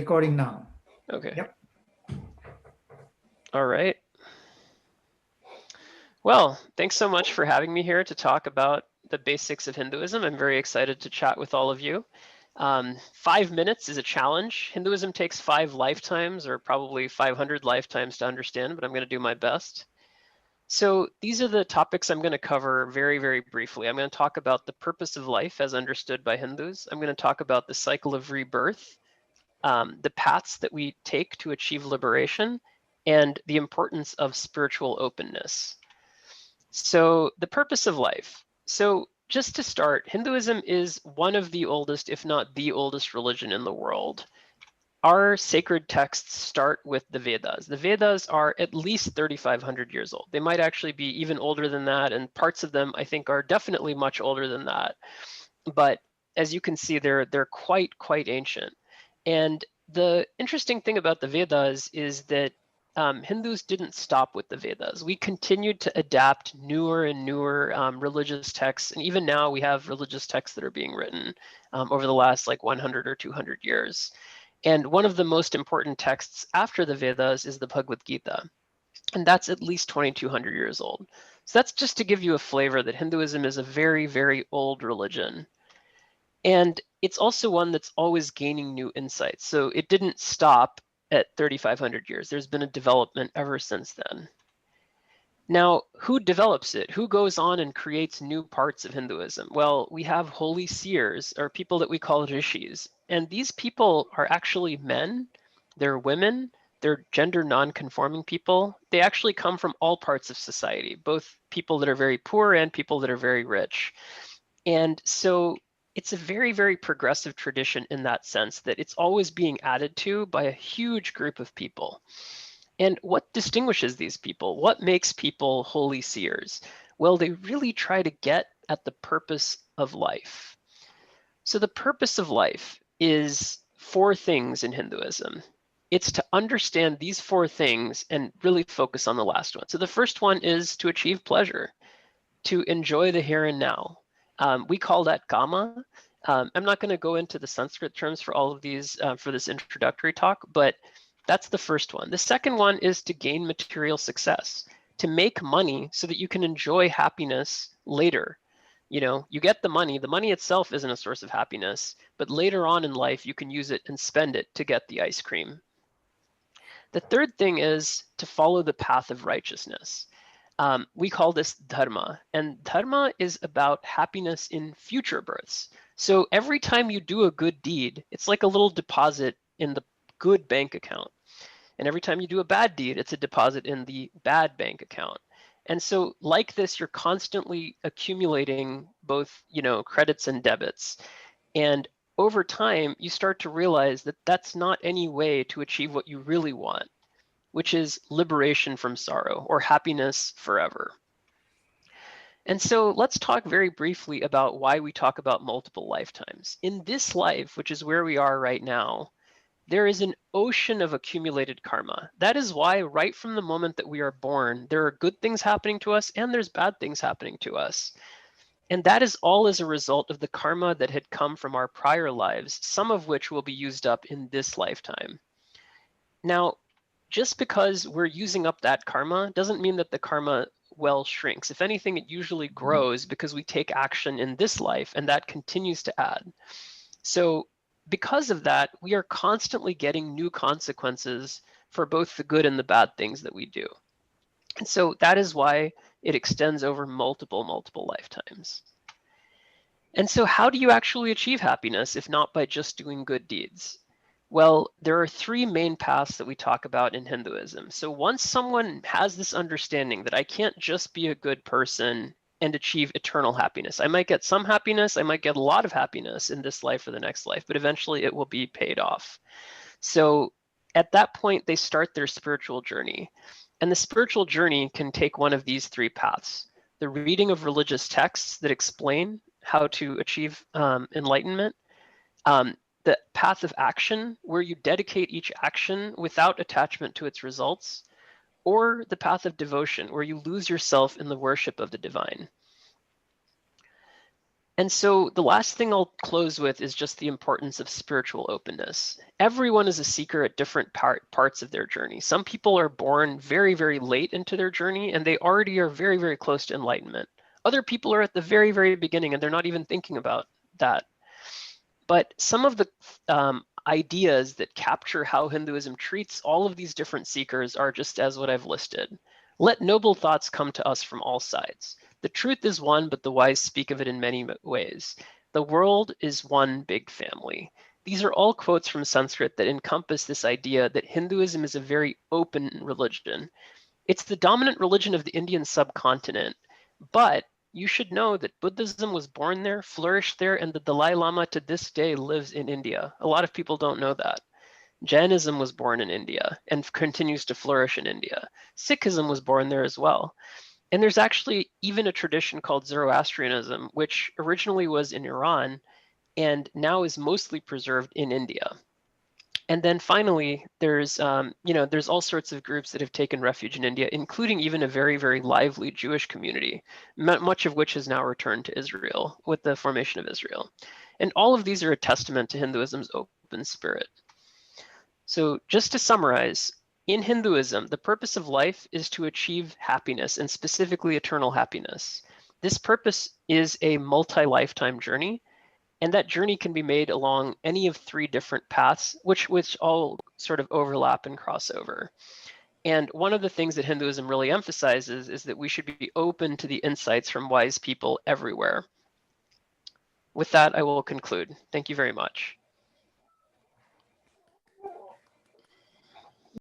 Recording now. Okay. Yep. All right. Well, thanks so much for having me here to talk about the basics of Hinduism. I'm very excited to chat with all of you. 5 minutes is a challenge. Hinduism takes 5 lifetimes, or probably 500 lifetimes to understand, but I'm going to do my best. So these are the topics I'm going to cover very, very briefly. I'm going to talk about the purpose of life as understood by Hindus. I'm going to talk about the cycle of rebirth, the paths that we take to achieve liberation, and the importance of spiritual openness. So the purpose of life. So just to start, Hinduism is one of the oldest, if not the oldest religion in the world. Our sacred texts start with the Vedas. The Vedas are at least 3,500 years old. They might actually be even older than that, and parts of them I think are definitely much older than that. But as you can see, they're quite ancient. And the interesting thing about the Vedas is that Hindus didn't stop with the Vedas. We continued to adapt newer and newer religious texts, and even now we have religious texts that are being written over the last like 100 or 200 years. And one of the most important texts after the Vedas is the Bhagavad-Gita, and that's at least 2,200 years old. So that's just to give you a flavor that Hinduism is a very, very old religion. And it's also one that's always gaining new insights. So it didn't stop at 3,500 years. There's been a development ever since then. Now, who develops it? Who goes on and creates new parts of Hinduism? Well, we have holy seers, or people that we call rishis. And these people are actually men, they're women, they're gender non-conforming people. They actually come from all parts of society, both people that are very poor and people that are very rich. And so it's a very, very progressive tradition in that sense that it's always being added to by a huge group of people. And what distinguishes these people? What makes people holy seers? Well, they really try to get at the purpose of life. So the purpose of life is 4 things in Hinduism. It's to understand these 4 things and really focus on the last one. So the first one is to achieve pleasure, to enjoy the here and now. We call that kama. I'm not going to go into the Sanskrit terms for all of these for this introductory talk, but that's the first one. The second one is to gain material success, to make money so that you can enjoy happiness later. You know, you get the money itself isn't a source of happiness, but later on in life, you can use it and spend it to get the ice cream. The third thing is to follow the path of righteousness. We call this Dharma, and Dharma is about happiness in future births. So every time you do a good deed, it's like a little deposit in the good bank account. And every time you do a bad deed, it's a deposit in the bad bank account. And so like this, you're constantly accumulating both, credits and debits. And over time, you start to realize that that's not any way to achieve what you really want, which is liberation from sorrow or happiness forever. And so let's talk very briefly about why we talk about multiple lifetimes. In this life, which is where we are right now, there is an ocean of accumulated karma. That is why right from the moment that we are born, there are good things happening to us and there's bad things happening to us. And that is all as a result of the karma that had come from our prior lives, some of which will be used up in this lifetime. Now, just because we're using up that karma doesn't mean that the karma well shrinks. If anything, it usually grows because we take action in this life and that continues to add. So because of that, we are constantly getting new consequences for both the good and the bad things that we do. And so that is why it extends over multiple lifetimes. And so how do you actually achieve happiness if not by just doing good deeds? Well, there are 3 main paths that we talk about in Hinduism. So once someone has this understanding that I can't just be a good person and achieve eternal happiness. I might get some happiness, I might get a lot of happiness in this life or the next life, but eventually it will be paid off. So at that point, they start their spiritual journey. And the spiritual journey can take one of these 3 paths. The reading of religious texts that explain how to achieve enlightenment, the path of action, where you dedicate each action without attachment to its results, or the path of devotion, where you lose yourself in the worship of the divine. And so the last thing I'll close with is just the importance of spiritual openness. Everyone is a seeker at different parts of their journey. Some people are born very, very late into their journey, and they already are very, very close to enlightenment. Other people are at the very, very beginning, and they're not even thinking about that. But some of the ideas that capture how Hinduism treats all of these different seekers are just as what I've listed. Let noble thoughts come to us from all sides. The truth is one, but the wise speak of it in many ways. The world is one big family. These are all quotes from Sanskrit that encompass this idea that Hinduism is a very open religion. It's the dominant religion of the Indian subcontinent, but you should know that Buddhism was born there, flourished there, and the Dalai Lama to this day lives in India. A lot of people don't know that. Jainism was born in India and continues to flourish in India. Sikhism was born there as well. And there's actually even a tradition called Zoroastrianism, which originally was in Iran and now is mostly preserved in India. And then finally, there's there's all sorts of groups that have taken refuge in India, including even a very, very lively Jewish community, much of which has now returned to Israel with the formation of Israel. And all of these are a testament to Hinduism's open spirit. So just to summarize, in Hinduism, the purpose of life is to achieve happiness, and specifically eternal happiness. This purpose is a multi-lifetime journey, and that journey can be made along any of three different paths, which all sort of overlap and cross over. And one of the things that Hinduism really emphasizes is that we should be open to the insights from wise people everywhere. With that, I will conclude. Thank you very much.